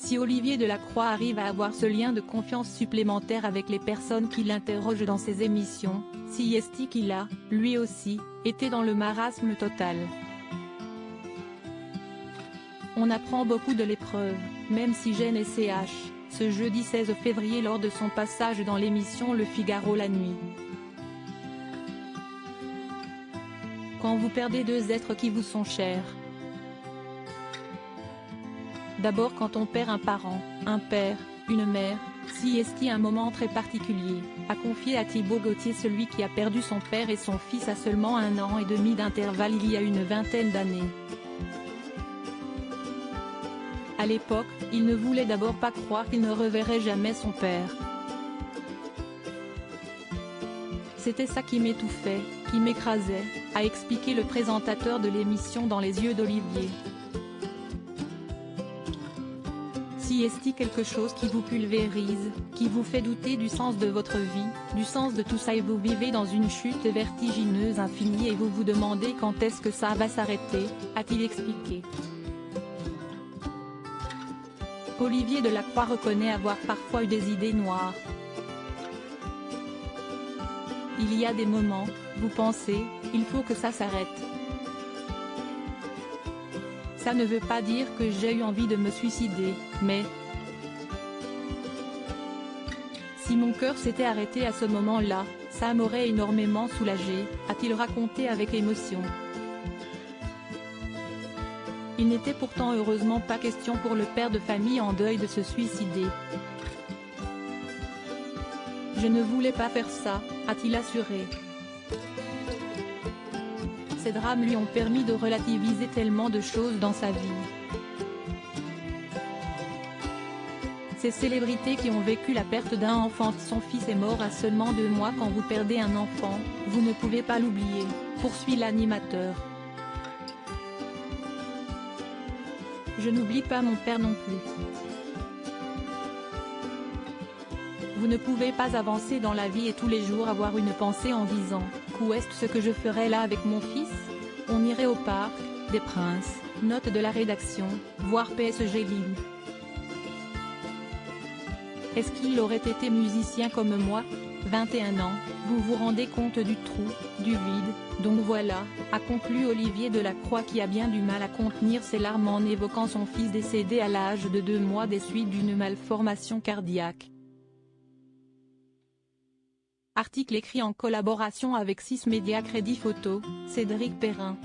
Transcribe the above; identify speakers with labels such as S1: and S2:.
S1: Si Olivier Delacroix arrive à avoir ce lien de confiance supplémentaire avec les personnes qui l'interrogent dans ses émissions, si est qu'il a, lui aussi, été dans le marasme total. On apprend beaucoup de l'épreuve, même si Jen et CH, ce jeudi 16 février lors de son passage dans l'émission Le Figaro la nuit. Quand vous perdez deux êtres qui vous sont chers. D'abord quand on perd un parent, un père, une mère, si est un moment très particulier, a confié à Thibaut Gauthier, celui qui a perdu son père et son fils à seulement 1 an et demi d'intervalle il y a une vingtaine d'années. À l'époque, il ne voulait d'abord pas croire qu'il ne reverrait jamais son père. C'était ça qui m'étouffait, qui m'écrasait, a expliqué le présentateur de l'émission dans les yeux d'Olivier. Si est quelque chose qui vous pulvérise, qui vous fait douter du sens de votre vie, du sens de tout ça et vous vivez dans une chute vertigineuse infinie et vous vous demandez quand est-ce que ça va s'arrêter, a-t-il expliqué. Olivier Delacroix reconnaît avoir parfois eu des idées noires. Il y a des moments, vous pensez, il faut que ça s'arrête. Ça ne veut pas dire que j'ai eu envie de me suicider, mais si mon cœur s'était arrêté à ce moment-là, ça m'aurait énormément soulagé, a-t-il raconté avec émotion. Il n'était pourtant heureusement pas question pour le père de famille en deuil de se suicider. Je ne voulais pas faire ça, a-t-il assuré. Ces drames lui ont permis de relativiser tellement de choses dans sa vie. Ces célébrités qui ont vécu la perte d'un enfant, son fils est mort à seulement 2 mois. Quand vous perdez un enfant, vous ne pouvez pas l'oublier, poursuit l'animateur. Je n'oublie pas mon père non plus. Vous ne pouvez pas avancer dans la vie et tous les jours avoir une pensée en disant « Où est-ce que je ferais là avec mon fils ? On irait au parc, des Princes, note de la rédaction, voir PSG Lille. Est-ce qu'il aurait été musicien comme moi ? 21 ans, vous vous rendez compte du trou, du vide, donc voilà, a conclu Olivier Delacroix qui a bien du mal à contenir ses larmes en évoquant son fils décédé à l'âge de 2 mois des suites d'une malformation cardiaque. Article écrit en collaboration avec 6 médias Crédit Photo, Cédric Perrin.